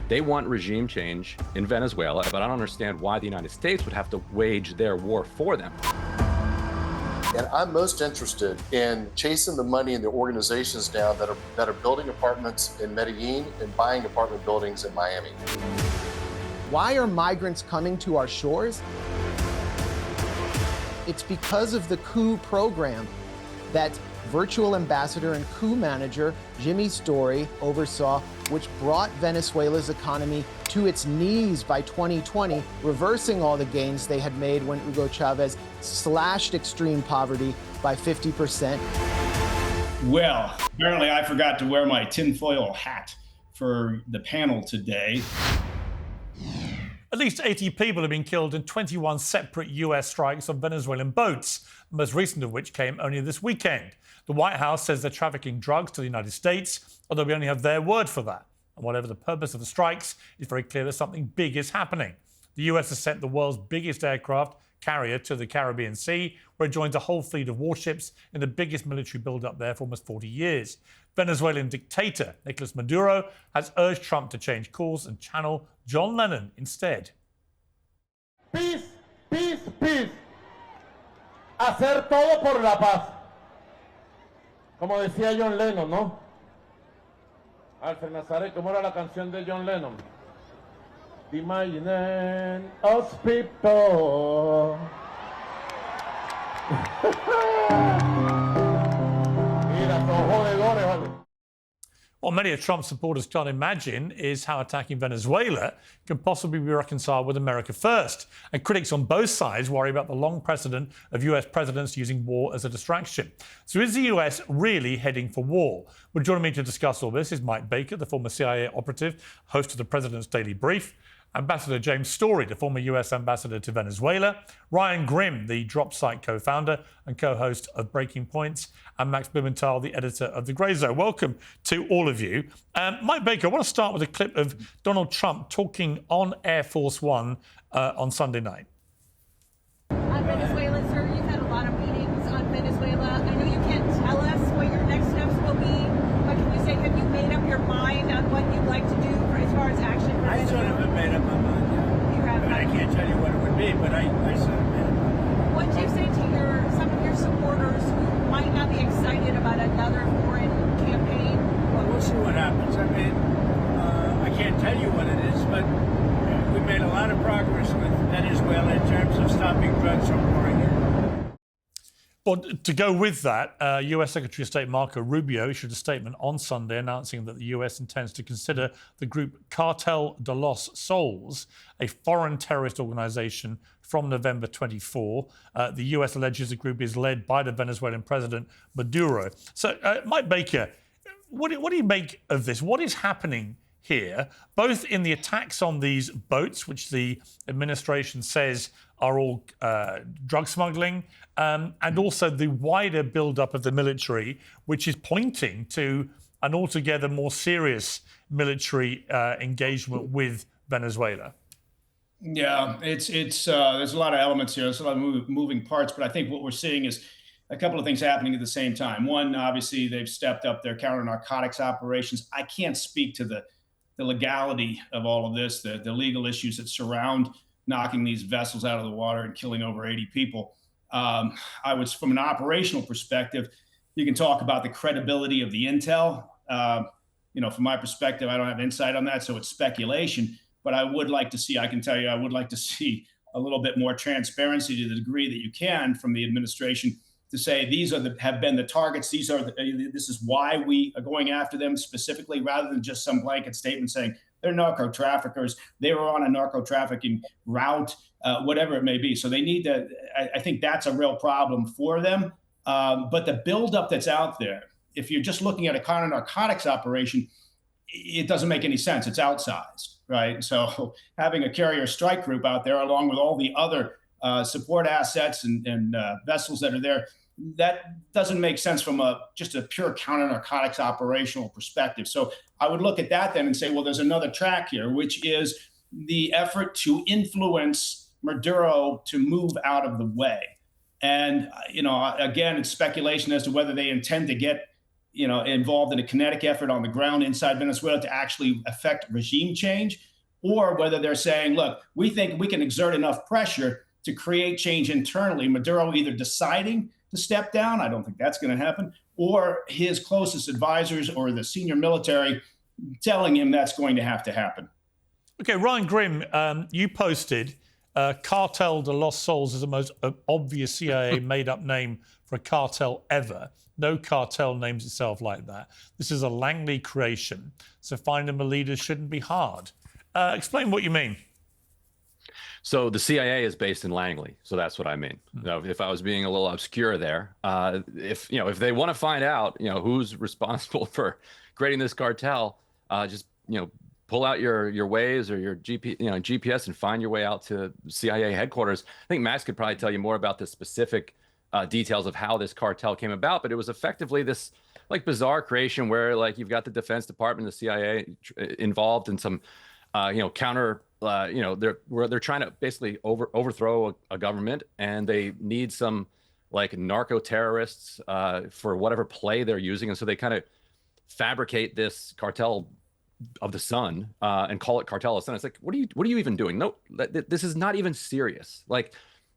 They want regime change in Venezuela, but I don't understand why the United States would have to wage their war for them. And I'm most interested in chasing the money and the organizations down that are building apartments in Medellin and buying apartment buildings in Miami. Why are migrants coming to our shores? It's because of the coup program that virtual ambassador and coup manager Jimmy Story oversaw, which brought Venezuela's economy to its knees by 2020, reversing all the gains they had made when Hugo Chavez slashed extreme poverty by 50%. Well, apparently I forgot to wear my tinfoil hat for the panel today. At least 80 people have been killed in 21 separate US strikes on Venezuelan boats, the most recent of which came only this weekend. The White House says they're trafficking drugs to the United States, although we only have their word for that. And whatever the purpose of the strikes, it's very clear that something big is happening. The US has sent the world's biggest aircraft carrier to the Caribbean Sea, where it joins a whole fleet of warships in the biggest military build-up there for almost 40 years. Venezuelan dictator Nicolas Maduro has urged Trump to change course and channel John Lennon instead. Peace, peace, peace. Hacer todo por la paz. Como decía John Lennon, ¿no? Alfred Nazaret, ¿cómo era la canción de John Lennon? Imagine us people. Mira, son jodedores, vale. What many of Trump's supporters can't imagine is how attacking Venezuela can possibly be reconciled with America first. And critics on both sides worry about the long precedent of US presidents using war as a distraction. So is the US really heading for war? Well, joining me to discuss all this is Mike Baker, the former CIA operative, host of the President's Daily Brief, Ambassador James Story, the former US ambassador to Venezuela, Ryan Grimm, the Drop Site co-founder and co-host of Breaking Points, and Max Blumenthal, the editor of the Grayzone. Welcome to all of you. Mike Baker, I want to start with a clip of Donald Trump talking on Air Force One on Sunday night. On Venezuela, sir, you've had a lot of meetings on Venezuela. I know you can't tell us what your next steps will be, but can you say, have you made up your mind on what you'd like to do as far as action for I Venezuela? sort of have made up my mind, yeah. You have? I can't tell you what it would be, but I sort of made up my mind. What do you say to some of your supporters who might not be excited about another foreign campaign? Well, we'll see what happens. I mean, I can't tell you what it is, but we made a lot of progress with Venezuela in terms of stopping drugs from pouring in. Well, to go with that, US Secretary of State Marco Rubio issued a statement on Sunday announcing that the US intends to consider the group Cartel de los Soles, a foreign terrorist organization from November 24. The US alleges the group is led by the Venezuelan president, Maduro. So, Mike Baker, what do you make of this? What is happening here, both in the attacks on these boats, which the administration says are all drug smuggling, and also the wider build-up of the military, which is pointing to an altogether more serious military engagement with Venezuela? Yeah, it's there's a lot of elements here. There's a lot of moving parts, but I think what we're seeing is a couple of things happening at the same time. One, obviously, they've stepped up their counter-narcotics operations. I can't speak to the legality of all of this, the legal issues that surround knocking these vessels out of the water and killing over 80 people. From an operational perspective, you can talk about the credibility of the intel. From my perspective, I don't have insight on that, so it's speculation. But I would like to see, I can tell you, I would like to see a little bit more transparency to the degree that you can from the administration to say these have been the targets. This is why we are going after them specifically, rather than just some blanket statement saying they're narco traffickers, they were on a narco trafficking route, whatever it may be. So they need to. I think that's a real problem for them. But the buildup that's out there, if you're just looking at a counter narcotics operation, it doesn't make any sense. It's outsized, right? So having a carrier strike group out there, along with all the other support assets and vessels that are there, that doesn't make sense from just a pure counter narcotics operational perspective. So I would look at that then and say, well, there's another track here, which is the effort to influence Maduro to move out of the way. And, again, it's speculation as to whether they intend to get, involved in a kinetic effort on the ground inside Venezuela to actually affect regime change, or whether they're saying, look, we think we can exert enough pressure to create change internally. Maduro either deciding to step down, I don't think that's going to happen, or his closest advisors or the senior military telling him that's going to happen. Okay, Ryan Grimm, you posted Cartel de los Sols is the most obvious CIA made-up name for a cartel ever. No cartel names itself like that. This is a Langley creation, so finding a leader shouldn't be hard. Explain what you mean. So the CIA is based in Langley, so that's what I mean. Now, if I was being a little obscure there, if they want to find out, who's responsible for creating this cartel, just pull out your Waze or your GPS and find your way out to CIA headquarters. I think Max could probably tell you more about the specific details of how this cartel came about, but it was effectively this bizarre creation where you've got the Defense Department, the CIA involved in some counter. They're trying to basically overthrow a government, and they need some narco terrorists for whatever play they're using, and so they kind of fabricate this cartel of the sun and call it cartel of the sun. It's like, what are you even doing? No, this is not even serious.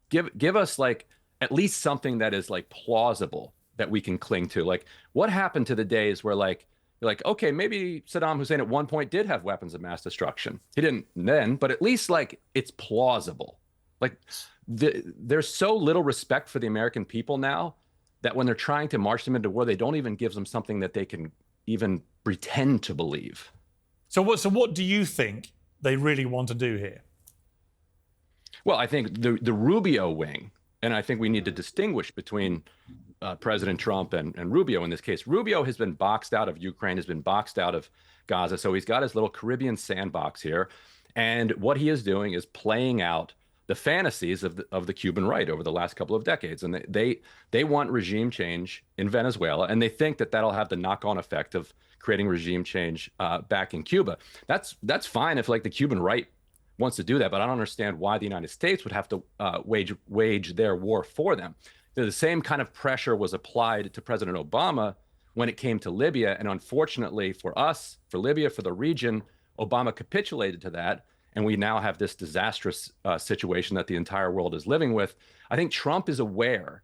Give us at least something that is plausible that we can cling to. What happened to the days where you're okay, maybe Saddam Hussein at one point did have weapons of mass destruction. He didn't then, but at least it's plausible. There's so little respect for the American people now that when they're trying to march them into war, they don't even give them something that they can even pretend to believe. So what do you think they really want to do here? Well, I think the Rubio wing, and I think we need to distinguish between President Trump and Rubio in this case. Rubio has been boxed out of Ukraine, has been boxed out of Gaza. So he's got his little Caribbean sandbox here. And what he is doing is playing out the fantasies of the Cuban right over the last couple of decades. And they want regime change in Venezuela, and they think that that'll have the knock-on effect of creating regime change back in Cuba. That's fine if the Cuban right wants to do that, but I don't understand why the United States would have to wage their war for them. The same kind of pressure was applied to President Obama when it came to Libya. And unfortunately for us, for Libya, for the region, Obama capitulated to that. And we now have this disastrous situation that the entire world is living with. I think Trump is aware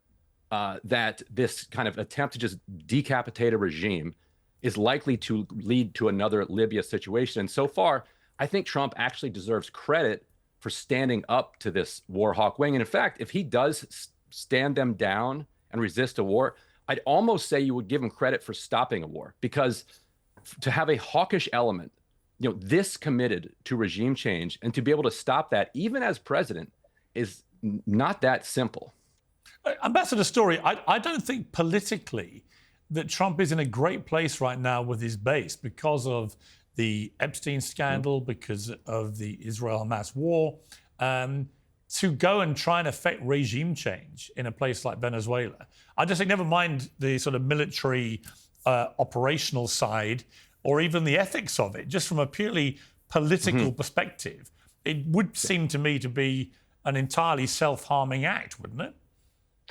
that this kind of attempt to just decapitate a regime is likely to lead to another Libya situation. And so far, I think Trump actually deserves credit for standing up to this war hawk wing. And in fact, if he does stand them down and resist a war, I'd almost say you would give him credit for stopping a war, because to have a hawkish element, this committed to regime change and to be able to stop that, even as president, is not that simple. Ambassador Story, I don't think politically that Trump is in a great place right now with his base because of the Epstein scandal, because of the Israel-Hamas war. To go and try and affect regime change in a place like Venezuela. I just think, never mind the sort of military operational side or even the ethics of it, just from a purely political perspective, it would seem to me to be an entirely self-harming act, wouldn't it?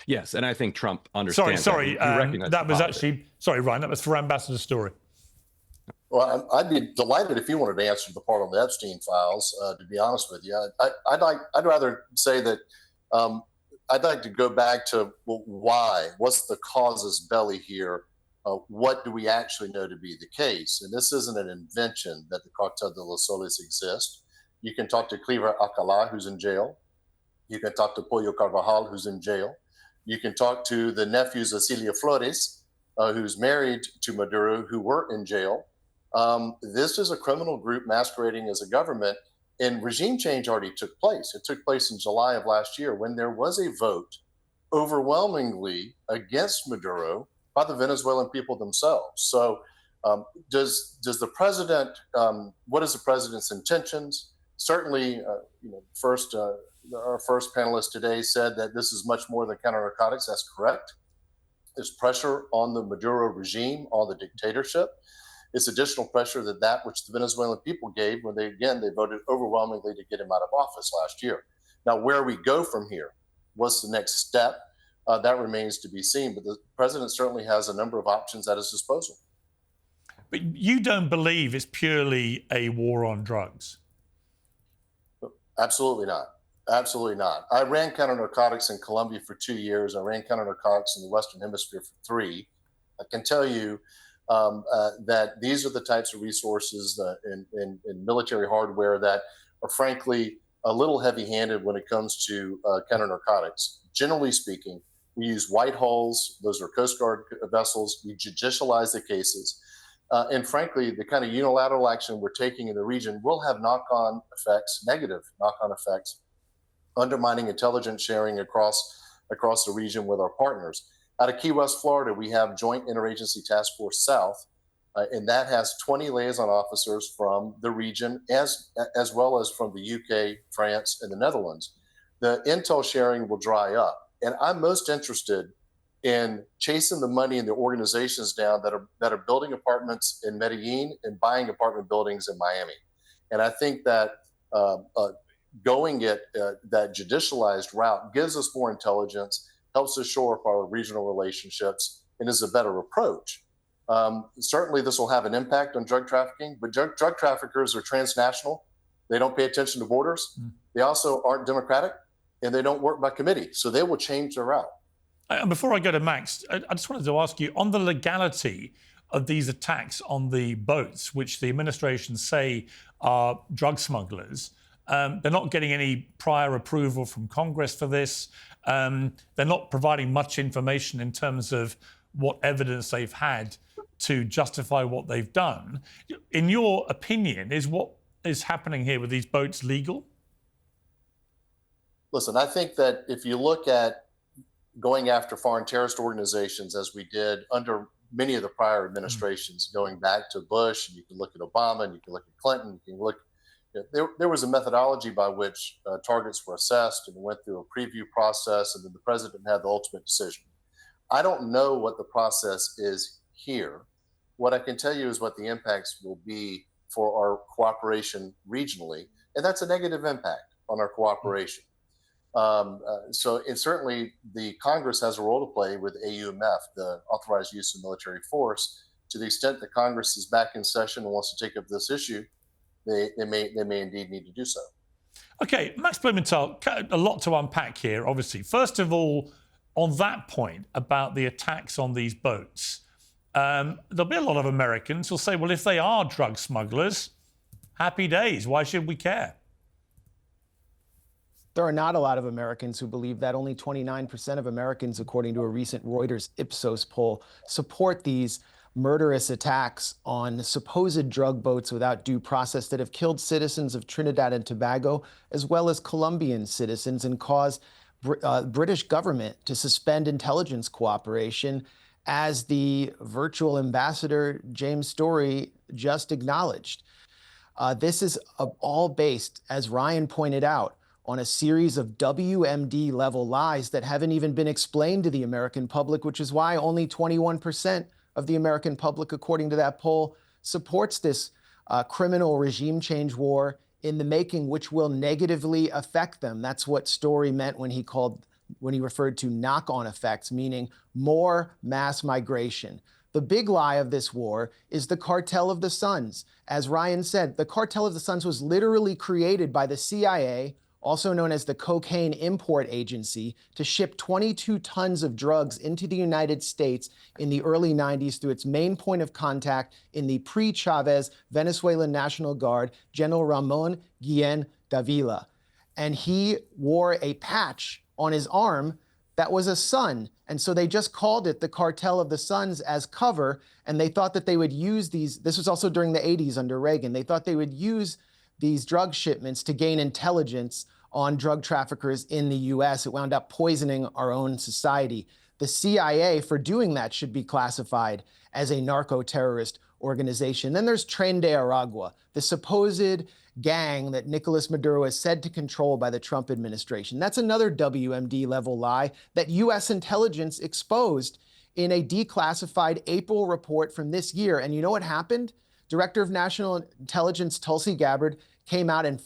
Yes, and I think Trump understands. Sorry, that was actually, sorry, Ryan, that was for Ambassador Story. Well, I'd be delighted if you wanted to answer the part on the Epstein files. To be honest with you, I'd rather say that I'd like to go back to why. What's the casus belli here? What do we actually know to be the case? And this isn't an invention that the Cartel de los Soles exists. You can talk to Cleaver Alcala, who's in jail. You can talk to Pollo Carvajal, who's in jail. You can talk to the nephews of Celia Flores, who's married to Maduro, who were in jail. This is a criminal group masquerading as a government, and regime change already took place. It took place in July of last year when there was a vote overwhelmingly against Maduro by the Venezuelan people themselves. So does the president, what is the president's intentions? Certainly, our first panelist today said that this is much more than counter-narcotics. That's correct. There's pressure on the Maduro regime, on the dictatorship. It's additional pressure that which the Venezuelan people gave when they voted overwhelmingly to get him out of office last year. Now, where we go from here, what's the next step? that remains to be seen. But the president certainly has a number of options at his disposal. But you don't believe it's purely a war on drugs? Absolutely not. Absolutely not. I ran counter narcotics in Colombia for 2 years. I ran counter narcotics in the Western Hemisphere for 3. I can tell you that these are the types of resources in military hardware that are frankly a little heavy-handed when it comes to counter narcotics. Generally speaking, we use white hulls. Those are Coast Guard vessels. We judicialize the cases. And frankly, the kind of unilateral action we're taking in the region will have knock-on effects, negative knock-on effects, undermining intelligence sharing across the region with our partners. Out of Key West, Florida, we have Joint Interagency Task Force South, and that has 20 liaison officers from the region, as well as from the UK, France, and the Netherlands. The intel sharing will dry up, and I'm most interested in chasing the money and the organizations down that are building apartments in Medellin and buying apartment buildings in Miami. And I think that going it that judicialized route gives us more intelligence, helps us shore up our regional relationships, and is a better approach. Certainly, this will have an impact on drug trafficking, but drug traffickers are transnational. They don't pay attention to borders. They also aren't democratic, and they don't work by committee, so they will change their route. And before I go to Max, I just wanted to ask you, on the legality of these attacks on the boats, which the administration say are drug smugglers, they're not getting any prior approval from Congress for this. They're not providing much information in terms of what evidence they've had to justify what they've done. In your opinion, is what is happening here with these boats legal? Listen, I think that if you look at going after foreign terrorist organizations, as we did under many of the prior administrations, going back to Bush, and you can look at Obama, and you can look at Clinton, you can look. There was a methodology by which targets were assessed and went through a preview process, and then the president had the ultimate decision. I don't know what the process is here. What I can tell you is what the impacts will be for our cooperation regionally, and that's a negative impact on our cooperation. So certainly the Congress has a role to play with AUMF, the authorized use of military force. To the extent that Congress is back in session and wants to take up this issue, they may indeed need to do so. Okay, Max Blumenthal, a lot to unpack here, obviously. First of all, on that point about the attacks on these boats, there'll be a lot of Americans who'll say, well, if they are drug smugglers, happy days, why should we care? There are not a lot of Americans who believe that. Only 29% of Americans, according to a recent Reuters Ipsos poll, support these murderous attacks on supposed drug boats without due process that have killed citizens of Trinidad and Tobago, as well as Colombian citizens, and caused British government to suspend intelligence cooperation, as the virtual ambassador James Story just acknowledged. This is all based, as Ryan pointed out, on a series of WMD-level lies that haven't even been explained to the American public, which is why only 21% of the American public, according to that poll, supports this criminal regime change war in the making, which will negatively affect them. That's what Story meant when he referred to knock-on effects, meaning more mass migration. The big lie of this war is the Cartel of the Suns. As Ryan said, the Cartel of the Suns was literally created by the CIA, also known as the Cocaine Import Agency, to ship 22 tons of drugs into the United States in the early 90s through its main point of contact in the pre-Chavez Venezuelan National Guard, General Ramon Guillén Davila. And he wore a patch on his arm that was a sun. And so they just called it the Cartel of the Suns as cover, and they thought that they would use these. This was also during the 80s under Reagan. They thought they would use these drug shipments to gain intelligence on drug traffickers in the US. It wound up poisoning our own society. The CIA, for doing that, should be classified as a narco-terrorist organization. Then there's Tren de Aragua, the supposed gang that Nicolas Maduro is said to control by the Trump administration. That's another WMD-level lie that US intelligence exposed in a declassified April report from this year. And you know what happened? Director of National Intelligence Tulsi Gabbard came out and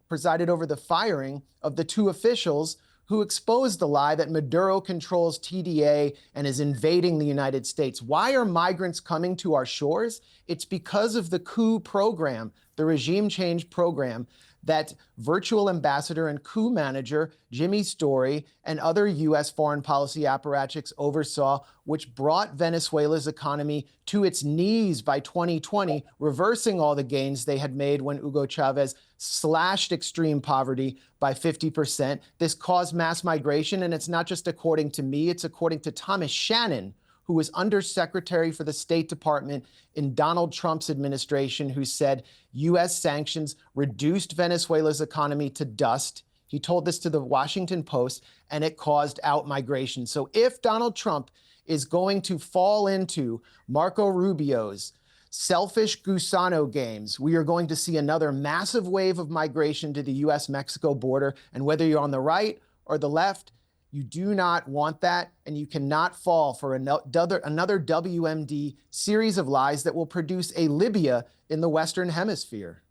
presided over the firing of the two officials who exposed the lie that Maduro controls TDA and is invading the United States. Why are migrants coming to our shores? It's because of the coup program, the regime change program that virtual ambassador and coup manager Jimmy Story and other U.S. foreign policy apparatchiks oversaw, which brought Venezuela's economy to its knees by 2020, reversing all the gains they had made when Hugo Chavez slashed extreme poverty by 50%. This caused mass migration, and it's not just according to me, it's according to Thomas Shannon, who was Undersecretary for the State Department in Donald Trump's administration, who said U.S. sanctions reduced Venezuela's economy to dust. He told this to the Washington Post, and it caused outmigration. So if Donald Trump is going to fall into Marco Rubio's selfish Gusano games, we are going to see another massive wave of migration to the U.S.-Mexico border. And whether you're on the right or the left, you do not want that, and you cannot fall for another WMD series of lies that will produce a Libya in the Western Hemisphere.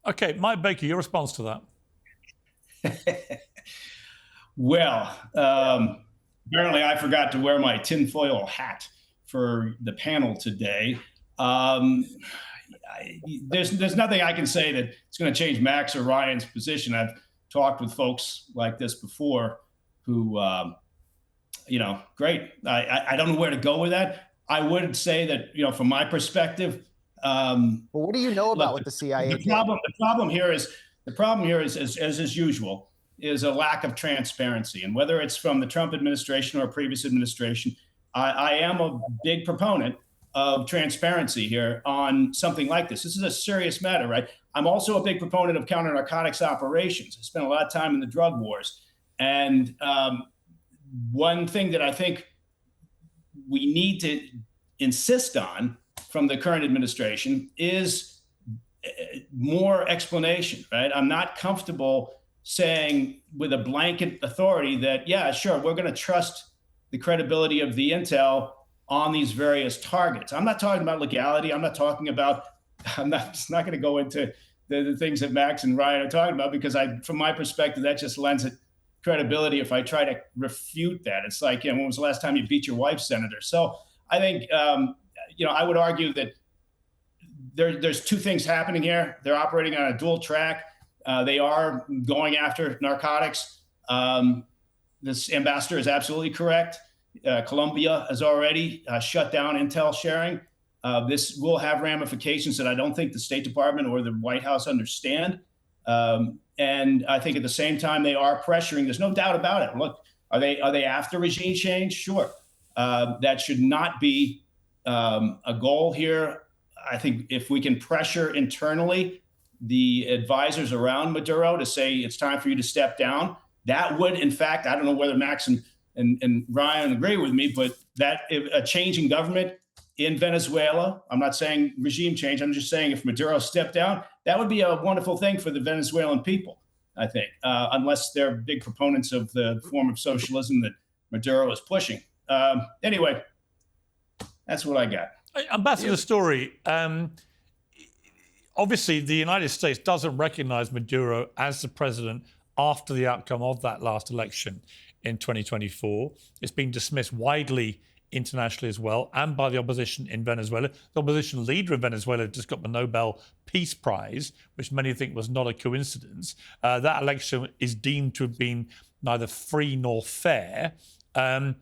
Okay, Mike Baker, your response to that? Well, apparently I forgot to wear my tinfoil hat for the panel today. There's nothing I can say that it's going to change Max or Ryan's position. I've talked with folks like this before who, great. I don't know where to go with that. I would say that, from my perspective. Well, what do you know about what the CIA did? The problem here is, as usual, is a lack of transparency. And whether it's from the Trump administration or a previous administration, I am a big proponent of transparency here on something like this. This is a serious matter, right? I'm also a big proponent of counter-narcotics operations. I spent a lot of time in the drug wars. And one thing that I think we need to insist on from the current administration is more explanation, right? I'm not comfortable saying with a blanket authority that, yeah, sure, we're going to trust the credibility of the intel on these various targets. I'm not talking about legality. I'm not going to go into the things that Max and Ryan are talking about, because from my perspective, that just lends it credibility if I try to refute that. It's like, when was the last time you beat your wife, Senator? So I think, I would argue that there's two things happening here. They're operating on a dual track. They are going after narcotics. This ambassador is absolutely correct. Colombia has already shut down intel sharing. This will have ramifications that I don't think the State Department or the White House understand. And I think at the same time, they are pressuring. There's no doubt about it. Look, are they after regime change? Sure. That should not be a goal here. I think if we can pressure internally the advisors around Maduro to say it's time for you to step down, that would, in fact, I don't know whether Max and Ryan agree with me, but that a change in government in Venezuela, I'm not saying regime change, I'm just saying if Maduro stepped down, that would be a wonderful thing for the Venezuelan people, I think, unless they're big proponents of the form of socialism that Maduro is pushing. Anyway, that's what I got. Ambassador Story, obviously the United States doesn't recognize Maduro as the president after the outcome of that last election in 2024. It's been dismissed widely internationally as well, and by the opposition in Venezuela. The opposition leader in Venezuela just got the Nobel Peace Prize, which many think was not a coincidence. That election is deemed to have been neither free nor fair, and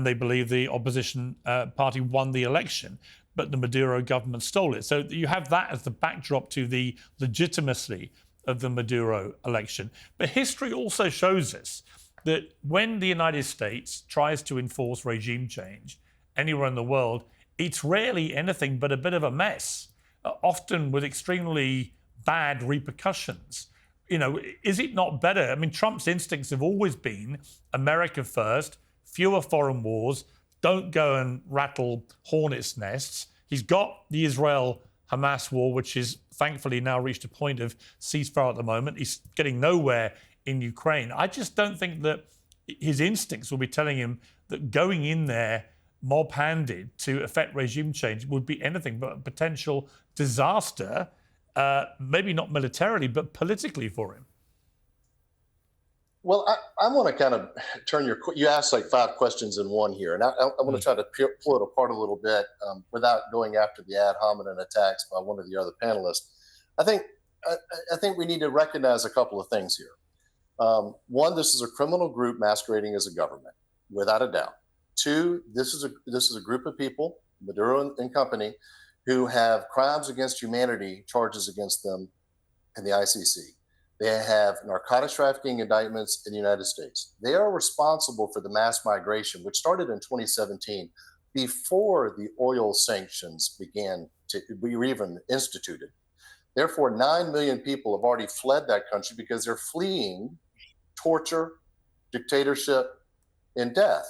they believe the opposition party won the election, but the Maduro government stole it. So you have that as the backdrop to the legitimacy of the Maduro election. But history also shows us that when the United States tries to enforce regime change anywhere in the world, it's rarely anything but a bit of a mess, often with extremely bad repercussions. Is it not better? I mean, Trump's instincts have always been America first, fewer foreign wars, don't go and rattle hornets' nests. He's got the Israel-Hamas war, which is thankfully now reached a point of ceasefire at the moment. He's getting nowhere in Ukraine. I just don't think that his instincts will be telling him that going in there mob-handed to effect regime change would be anything but a potential disaster, maybe not militarily, but politically for him. Well, I want to kind of turn you asked like 5 questions in one here, and I want to try to pull it apart a little bit without going after the ad hominem attacks by one of the other panelists. I think we need to recognize a couple of things here. One, this is a criminal group masquerading as a government, without a doubt. Two, this is a group of people, Maduro and company, who have crimes against humanity charges against them in the ICC. They have narcotics trafficking indictments in the United States. They are responsible for the mass migration, which started in 2017, before the oil sanctions began to be even instituted. Therefore, 9 million people have already fled that country because they're fleeing torture, dictatorship, and death.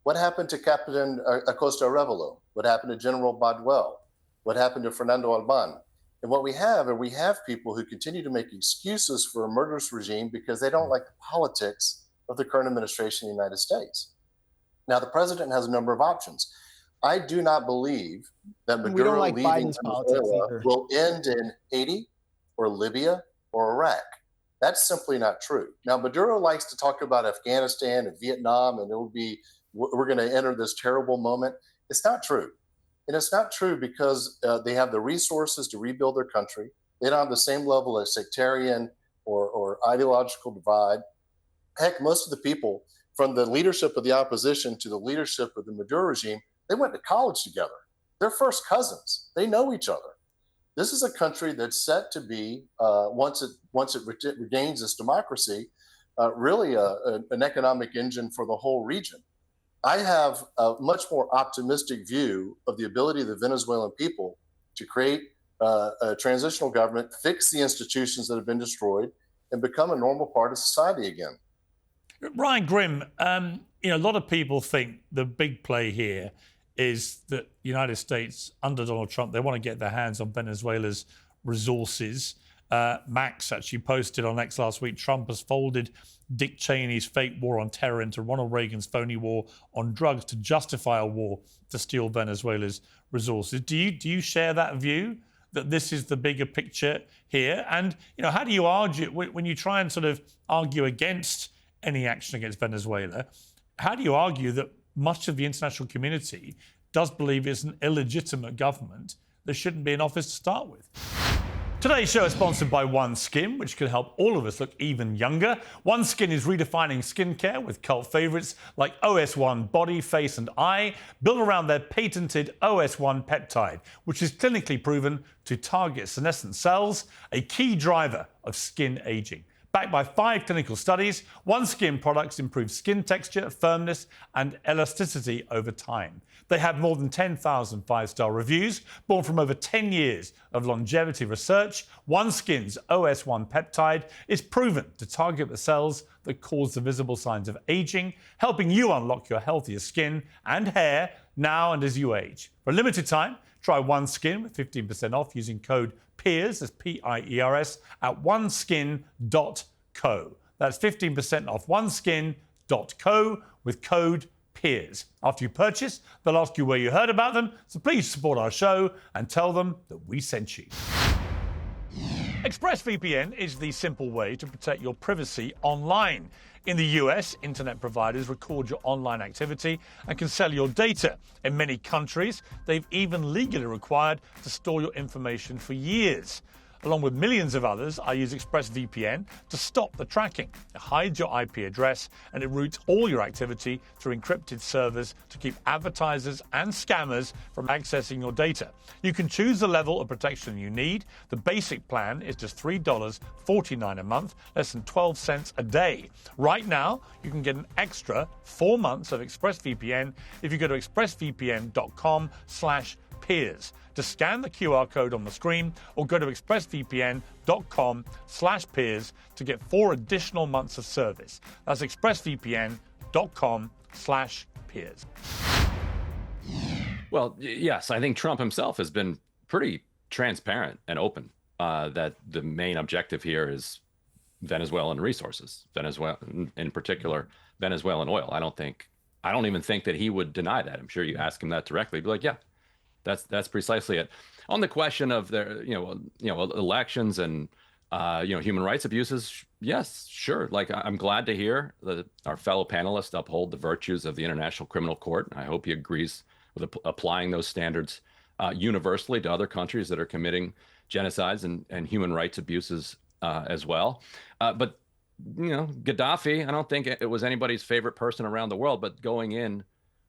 What happened to Captain Acosta Arevalo? What happened to General Baduel? What happened to Fernando Alban? And what we have people who continue to make excuses for a murderous regime because they don't like the politics of the current administration in the United States. Now, the president has a number of options. I do not believe that Maduro leaving Venezuela will end in Haiti or Libya or Iraq. That's simply not true. Now, Maduro likes to talk about Afghanistan and Vietnam, and we're going to enter this terrible moment. It's not true. And it's not true because they have the resources to rebuild their country. They don't have the same level of sectarian or ideological divide. Heck, most of the people, from the leadership of the opposition to the leadership of the Maduro regime, they went to college together. They're first cousins. They know each other. This is a country that's set to be, once it regains its democracy, really an economic engine for the whole region. I have a much more optimistic view of the ability of the Venezuelan people to create a transitional government, fix the institutions that have been destroyed, and become a normal part of society again. Ryan Grimm, a lot of people think the big play here is that the United States, under Donald Trump, they want to get their hands on Venezuela's resources. Max actually posted on X last week, Trump has folded Dick Cheney's fake war on terror into Ronald Reagan's phony war on drugs to justify a war to steal Venezuela's resources. Do you share that view, that this is the bigger picture here? And how do you argue when you try and sort of argue against any action against Venezuela? How do you argue that much of the international community does believe it's an illegitimate government that shouldn't be in office to start with? Today's show is sponsored by OneSkin, which can help all of us look even younger. OneSkin is redefining skincare with cult favorites like OS1 Body, Face and Eye, built around their patented OS1 peptide, which is clinically proven to target senescent cells, a key driver of skin aging. Backed by 5 clinical studies, OneSkin products improve skin texture, firmness, and elasticity over time. They have more than 10,000 5-star reviews, born from over 10 years of longevity research. OneSkin's OS1 peptide is proven to target the cells that cause the visible signs of aging, helping you unlock your healthier skin and hair now and as you age. For a limited time, try OneSkin with 15% off using code PIERS, that's P-I-E-R-S, at oneskin.co. That's 15% off oneskin.co with code PIERS. After you purchase, they'll ask you where you heard about them, so please support our show and tell them that we sent you. ExpressVPN is the simple way to protect your privacy online. In the US, internet providers record your online activity and can sell your data. In many countries, they've even legally required to store your information for years. Along with millions of others, I use ExpressVPN to stop the tracking. It hides your IP address and it routes all your activity through encrypted servers to keep advertisers and scammers from accessing your data. You can choose the level of protection you need. The basic plan is just $3.49 a month, less than 12 cents a day. Right now, you can get an extra 4 months of ExpressVPN if you go to expressvpn.com/peers. To scan the QR code on the screen or go to expressvpn.com/peers to get 4 additional months of service. That's expressvpn.com/peers. Well, yes, I think Trump himself has been pretty transparent and open that the main objective here is Venezuelan resources, Venezuela, in particular, Venezuelan oil. I don't even think that he would deny that. I'm sure you ask him that directly, he'd be like, yeah, that's precisely it. On the question of the elections and Human rights abuses, yes, sure. Like I'm glad to hear that our fellow panelists uphold the virtues of the International Criminal Court. I hope he agrees with applying those standards universally to other countries that are committing genocides and human rights abuses as well. But Gaddafi, I don't think it was anybody's favorite person around the world, but going in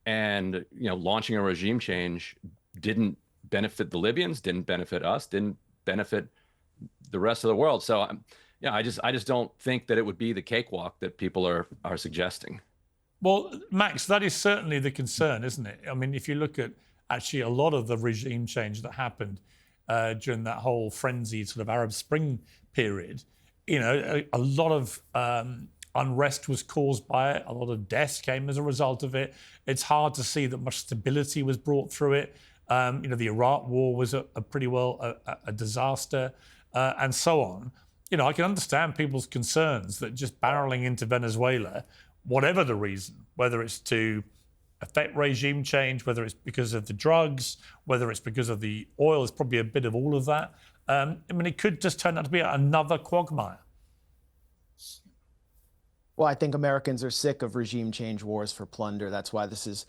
and launching a regime change didn't benefit the Libyans, didn't benefit us, didn't benefit the rest of the world. So I just don't think that it would be the cakewalk that people are suggesting. Well, Max, that is certainly the concern, isn't it? I mean, if you look at actually a lot of the regime change that happened during that whole frenzied sort of Arab Spring period, a lot of unrest was caused by it. A lot of deaths came as a result of it. It's hard to see that much stability was brought through it. The Iraq War was a pretty well a disaster, and so on. I can understand people's concerns that just barreling into Venezuela, whatever the reason, whether it's to affect regime change, whether it's because of the drugs, whether it's because of the oil, it's probably a bit of all of that. It could just turn out to be another quagmire. Well, I think Americans are sick of regime change wars for plunder. That's why this is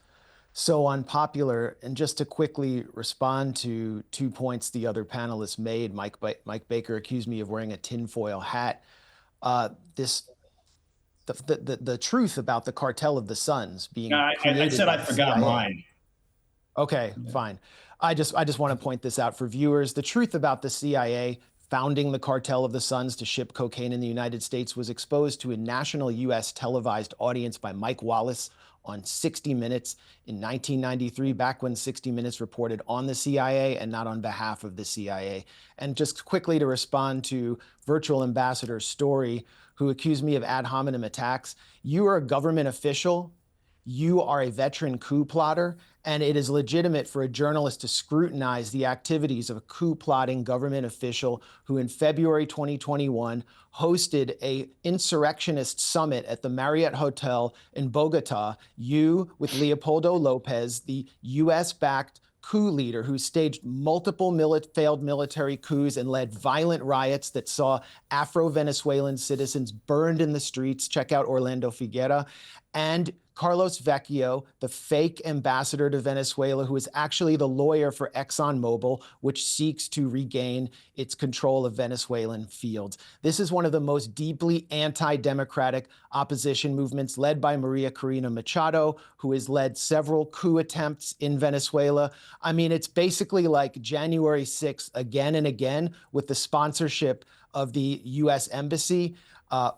so unpopular. And just to quickly respond to 2 points the other panelists made, Mike Baker accused me of wearing a tinfoil hat. The truth about the cartel of the Suns being created I said by I the forgot CIA. mine. Okay, fine. I just want to point this out for viewers. The truth about the CIA founding the cartel of the Suns to ship cocaine in the United States was exposed to a national U.S. televised audience by Mike Wallace on 60 Minutes in 1993, back when 60 Minutes reported on the CIA and not on behalf of the CIA. And just quickly to respond to Virtual Ambassador Story, who accused me of ad hominem attacks. You are a government official. You are a veteran coup plotter, and it is legitimate for a journalist to scrutinize the activities of a coup plotting government official who in February 2021 hosted a insurrectionist summit at the Marriott Hotel in Bogota. You, with Leopoldo Lopez, the US-backed coup leader who staged multiple failed military coups and led violent riots that saw Afro-Venezuelan citizens burned in the streets. Check out Orlando Figuera. And Carlos Vecchio, the fake ambassador to Venezuela, who is actually the lawyer for ExxonMobil, which seeks to regain its control of Venezuelan fields. This is one of the most deeply anti-democratic opposition movements led by Maria Corina Machado, who has led several coup attempts in Venezuela. I mean, it's basically like January 6th again and again with the sponsorship of the U.S. Embassy.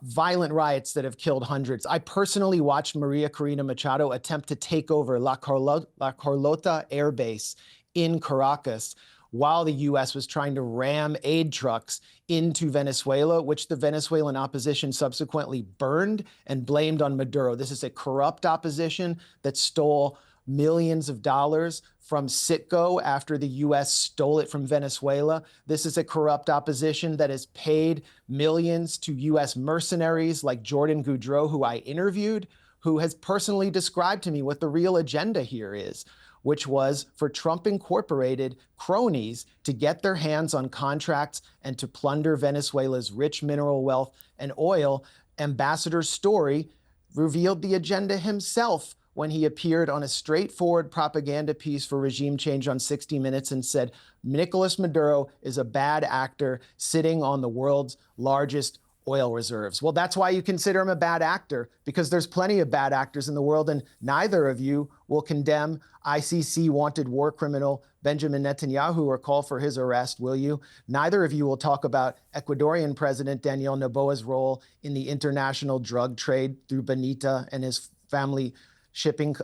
Violent riots that have killed hundreds. I personally watched Maria Corina Machado attempt to take over La Carlota Air Base in Caracas while the U.S. was trying to ram aid trucks into Venezuela, which the Venezuelan opposition subsequently burned and blamed on Maduro. This is a corrupt opposition that stole millions of dollars from Citgo after the U.S. stole it from Venezuela. This is a corrupt opposition that has paid millions to U.S. mercenaries like Jordan Goudreau, who I interviewed, who has personally described to me what the real agenda here is, which was for Trump Incorporated cronies to get their hands on contracts and to plunder Venezuela's rich mineral wealth and oil. Ambassador Story revealed the agenda himself when he appeared on a straightforward propaganda piece for regime change on 60 Minutes and said, Nicolas Maduro is a bad actor sitting on the world's largest oil reserves. Well, that's why you consider him a bad actor, because there's plenty of bad actors in the world, and neither of you will condemn ICC wanted war criminal Benjamin Netanyahu or call for his arrest, will you? Neither of you will talk about Ecuadorian President Daniel Noboa's role in the international drug trade through Benita and his family shipping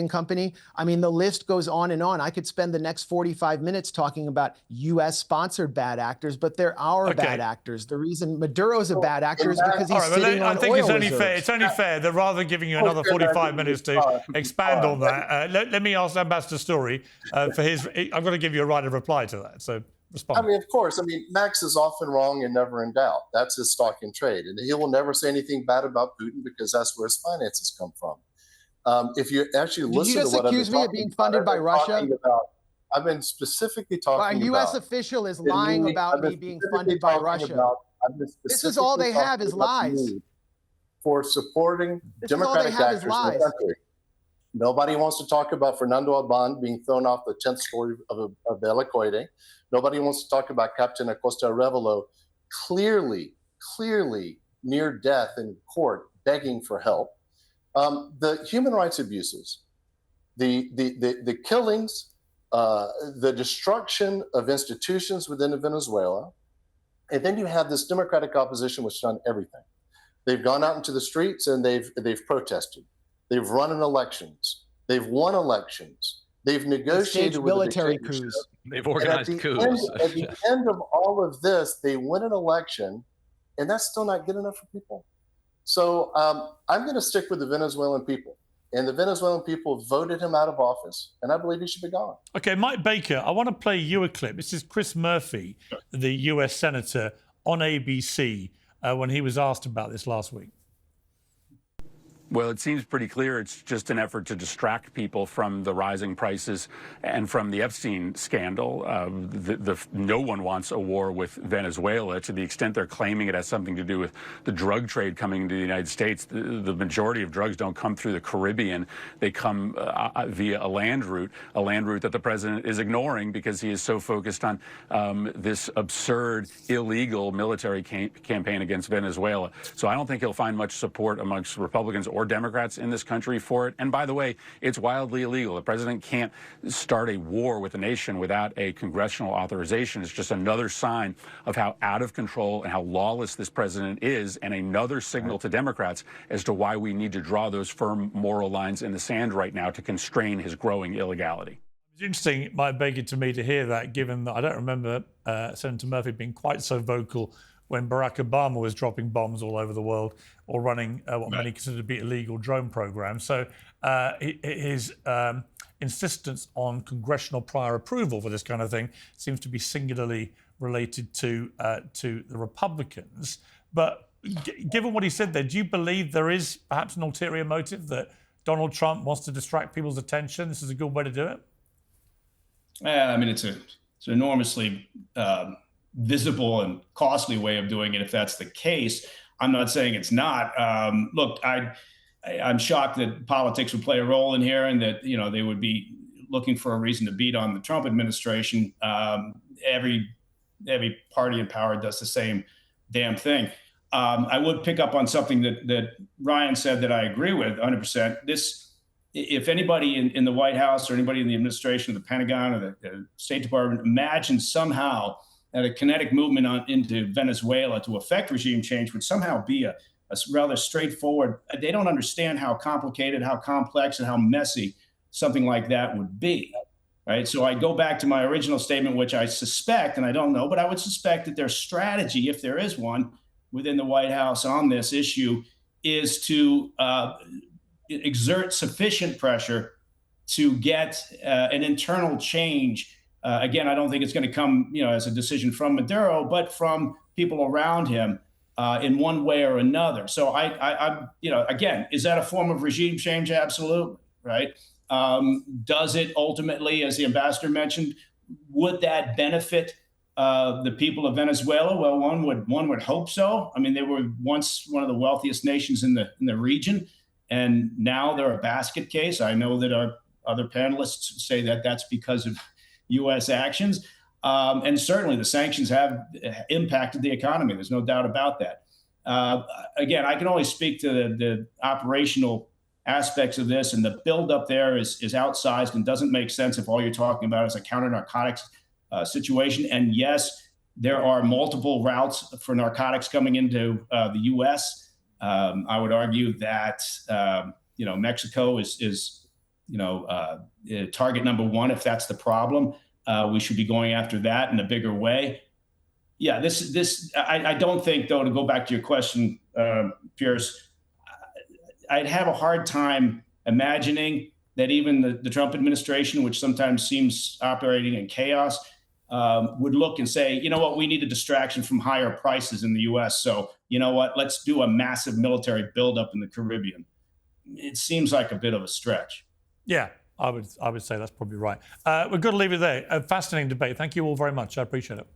company. I mean, the list goes on and on. I could spend the next 45 minutes talking about U.S.-sponsored bad actors, but there are bad actors. The reason Maduro's a bad actor is because he's sitting on oil reserves. It's only fair that rather than giving you another 45 minutes to expand on that, let me ask Ambassador Story for his. I'm going to give you a right of reply to that. So respond. I mean, of course. I mean, Max is often wrong and never in doubt. That's his stock in trade, and he will never say anything bad about Putin because that's where his finances come from. If you actually listen to what Did you just accuse me of being funded by Russia? I've been specifically Well, a talking U.S. about. official is lying about I've been me being specifically funded by talking Russia. about- I've been This is all they specifically have is talking about the lies. need for supporting This is all they democratic have is actors in the lies. country. Nobody wants to talk about Fernando Alban being thrown off the 10th story of the El Equate. Nobody wants to talk about Captain Acosta Arevalo clearly near death in court, begging for help. The human rights abuses, the killings, the destruction of institutions within Venezuela, and then you have this democratic opposition which has done everything. They've gone out into the streets and they've protested. They've run in elections. They've won elections. They've negotiated with military the dictatorship. coups. They've organized coups. At the end of all of this, they win an election, and that's still not good enough for people. So I'm going to stick with the Venezuelan people. And the Venezuelan people voted him out of office, and I believe he should be gone. Okay, Mike Baker, I want to play you a clip. This is Chris Murphy, the US Senator, on ABC when he was asked about this last week. Well, it seems pretty clear it's just an effort to distract people from the rising prices and from the Epstein scandal. No one wants a war with Venezuela to the extent they're claiming it has something to do with the drug trade coming into the United States. The majority of drugs don't come through the Caribbean. They come via a land route that the president is ignoring because he is so focused on this absurd, illegal military campaign against Venezuela. So I don't think he'll find much support amongst Republicans or Democrats in this country for it. And by the way, it's wildly illegal. The president can't start a war with a nation without a congressional authorization. It's just another sign of how out of control and how lawless this president is, and another signal to Democrats as to why we need to draw those firm moral lines in the sand right now to constrain his growing illegality. It's interesting, Mike Baker, to me to hear that, given that I don't remember Senator Murphy being quite so vocal when Barack Obama was dropping bombs all over the world or running what many consider to be illegal drone programs. So his insistence on congressional prior approval for this kind of thing seems to be singularly related to the Republicans. But given what he said there, do you believe there is perhaps an ulterior motive that Donald Trump wants to distract people's attention? This is a good way to do it? I mean, it's an enormously visible and costly way of doing it if that's the case. I'm not saying it's not. Look, I'm shocked that politics would play a role in here and that, they would be looking for a reason to beat on the Trump administration. Every party in power does the same damn thing. I would pick up on something that Ryan said that I agree with 100%. If anybody in the White House or anybody in the administration of the Pentagon or the State Department imagines somehow that a kinetic movement into Venezuela to affect regime change would somehow be a rather straightforward, they don't understand how complicated, how complex, and how messy something like that would be, right? So I go back to my original statement, which I suspect, and I don't know, but I would suspect that their strategy, if there is one within the White House on this issue, is to exert sufficient pressure to get an internal change. Again, I don't think it's going to come, as a decision from Maduro, but from people around him in one way or another. So I again, is that a form of regime change? Absolutely, right? Does it ultimately, as the ambassador mentioned, would that benefit the people of Venezuela? Well, one would hope so. I mean, they were once one of the wealthiest nations in the region, and now they're a basket case. I know that our other panelists say that that's because of U.S. actions. And certainly the sanctions have impacted the economy. There's no doubt about that. Again, I can only speak to the operational aspects of this, and the buildup there is outsized and doesn't make sense if all you're talking about is a counter-narcotics situation. And yes, there are multiple routes for narcotics coming into the U.S. I would argue that Mexico is target number one. If that's the problem, we should be going after that in a bigger way. Yeah, I don't think, though, to go back to your question, Piers, I'd have a hard time imagining that even the Trump administration, which sometimes seems operating in chaos, would look and say, you know what, we need a distraction from higher prices in the U.S. So, you know what, let's do a massive military buildup in the Caribbean. It seems like a bit of a stretch. Yeah, I would say that's probably right. We've got to leave it there. A fascinating debate. Thank you all very much. I appreciate it.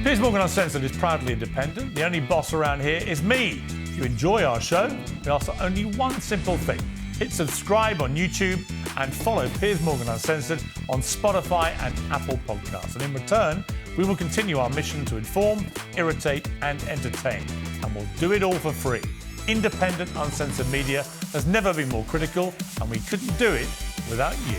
Piers Morgan Uncensored is proudly independent. The only boss around here is me. If you enjoy our show, we ask for only one simple thing. Hit subscribe on YouTube and follow Piers Morgan Uncensored on Spotify and Apple Podcasts. And in return, we will continue our mission to inform, irritate and entertain. And we'll do it all for free. Independent, uncensored media has never been more critical, and we couldn't do it without you.